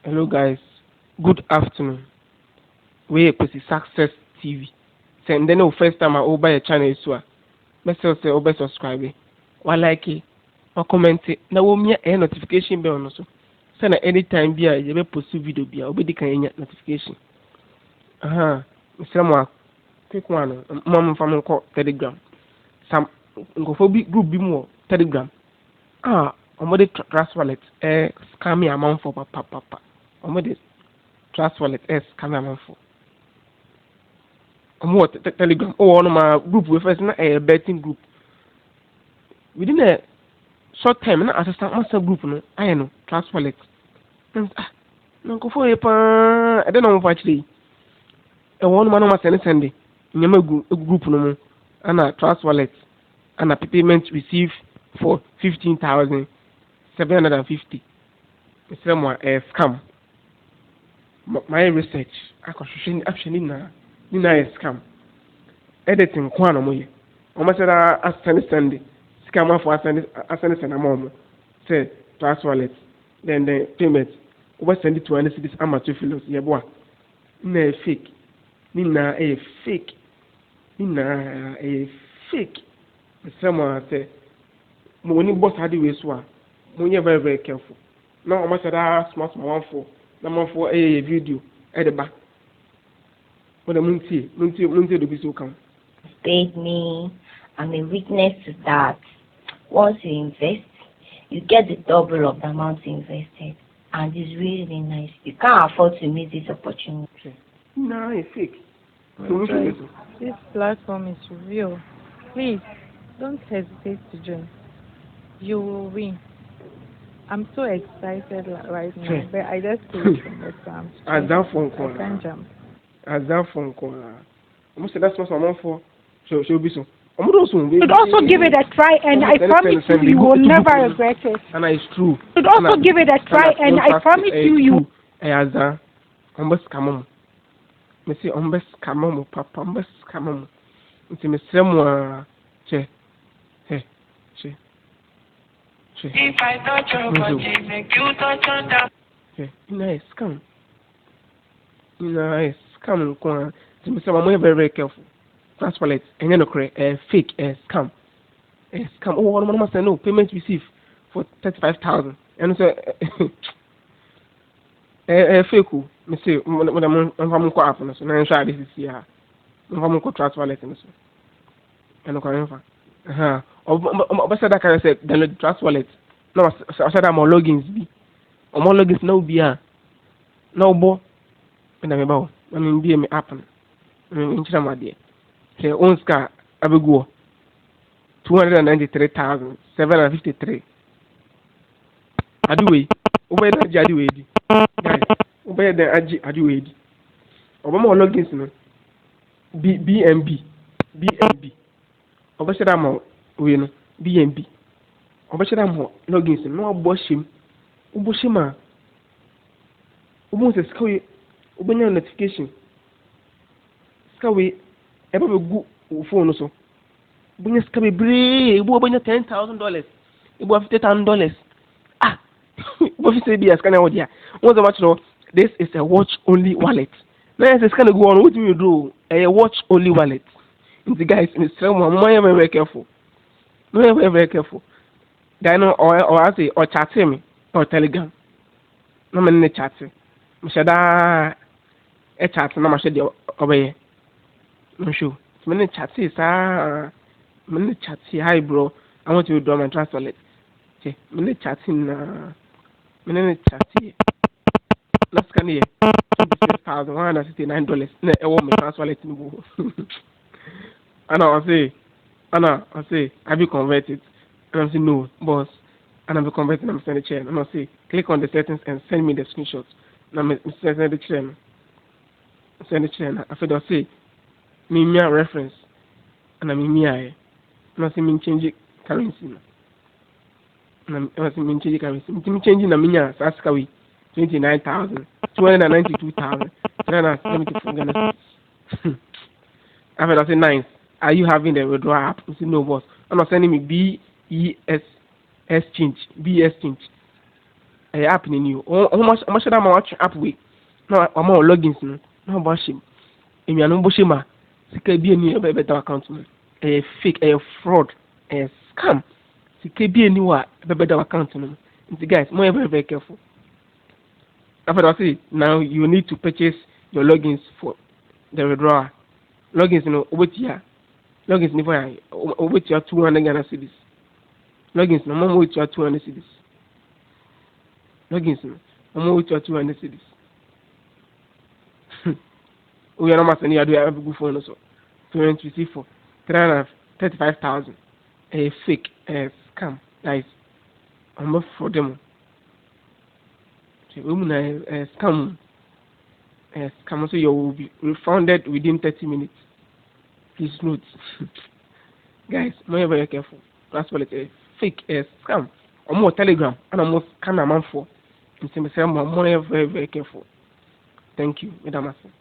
Hello guys, good afternoon. We are Success TV. Send then the first time I over your channel is what. Message say over subscribe. Or like it, or comment it. Now we me a notification bell also. Send anytime be a you post video be a obedi can notification. Mr. Mo quick one. Mama from Telegram. Some go for big group be more Telegram. Omode trust wallet scam me amount for papa. Omode trust wallet scam me amount for. Omo Telegram. One of my group we first na a betting group. Within a short time na assistant master group no I know trust wallet. No go for I don't know actually. E one man ma send. Nyama group no mo ana trust wallet and a payment received for 15,750. Mr. Mo scam. My research actually na scam. Editing kwana moye. Oma said send scam for send amount. Say trust wallet. Then the payment. Over send it to any cities amateur fellows. Yeboah. Na fake. Nina a fake. Mr. Mo say when you boss had the way so when you're very, very careful. Now I must have smart one for number for a video at the back. What the Munti to be so come. Paid me. I'm a witness to that. Once you invest, you get the double of the amount you invested. And it's really nice. You can't afford to miss this opportunity. No, it's fake. This platform is real. Please, don't hesitate to join. You will win. I'm so excited right now, but I just finished from the exam. As that phone call. I can't jump. As that phone call. I'm say that's what I'm for. She'll be so. You'd also give it a try, and I promise you will never regret it. And it's true. You'd also give it a try, and I promise you. As that, come me say papa, come on. It's me say che. If I touch your body, make you touch on that. Nice, come. Nice, come. So, I'm very, very careful. That's wallet, and you know, fake, scam. Scam. Oh, one must say no payment received for 35,000. And so, fake. Me say, when I'm going to so now this is here. I'm going to trust wallet and so. And okay, but that kind of say download trust wallet. No, I said I'm on logins. I'm on logins now. Be now, bo. And I'm about. I mean, be me app. In China, dear. Say, own car. I will go. 293,753. I do it. Obey that Jadu. Guys, obey the Adu. Obama logins. No. BNB. Obasha mo we no BNB. Obasha mo logins no aboshim. Uboshima. Ubo se skawe ubenya notification. Skawe eba be gu phone so. Ubonya skawe bre, ubo obenya $10,000. Ubo $50,000. Ubo fi say dia scan audio. What's about no? This is a watch only wallet. Now it's kind of go on. What do you do? A watch only wallet. The guys in the stream, I'm very careful. Very careful. Guy no or I say or chat me or Telegram. No man chat. Mshada e chat na mashade obey. No show. Man chat sa man chat hi bro. I want you to do my trust wallet. Okay. Man chatting na man chat. Last can here. $26,169. Na e wo me trust wallet ni bo. I say, have you converted? And I'm saying, no, boss. And I'm converting, I'm sending the chair. And I say, click on the settings and send me the screenshots. And I'm sending the chair. Send the chair. After that, I say, me reference. And I'm me. And I say, me change currency. And I say, me change currency. Me changing the me. Saskawi, 29,292,374. After that, I say, nice. Are you having the withdrawal app? I say, no, boss. I'm not sending me BES change. app ni o o share ma watch app we na o ma logins no na ba shim enuanu bo shima sika bi eni e be ta account no fake fraud scam sika bi eni wa be ta account no nti guys more very careful. After that, now you need to purchase your logins for the withdrawal. Logins, logins, over 200 Ghana cedis. Logins, no more with 200 cedis. Logins, no more with 200 cedis. We are not saying you have a good phone, so 24 335,000. A fake scam, guys. I'm not for them. Scam. Scam, so you will be refunded within 30 minutes. Please note. Guys, more very careful. That's what it is. Fake scam. Or more Telegram and almost scam amount for. And say more very, very careful. Thank you, Madam Master.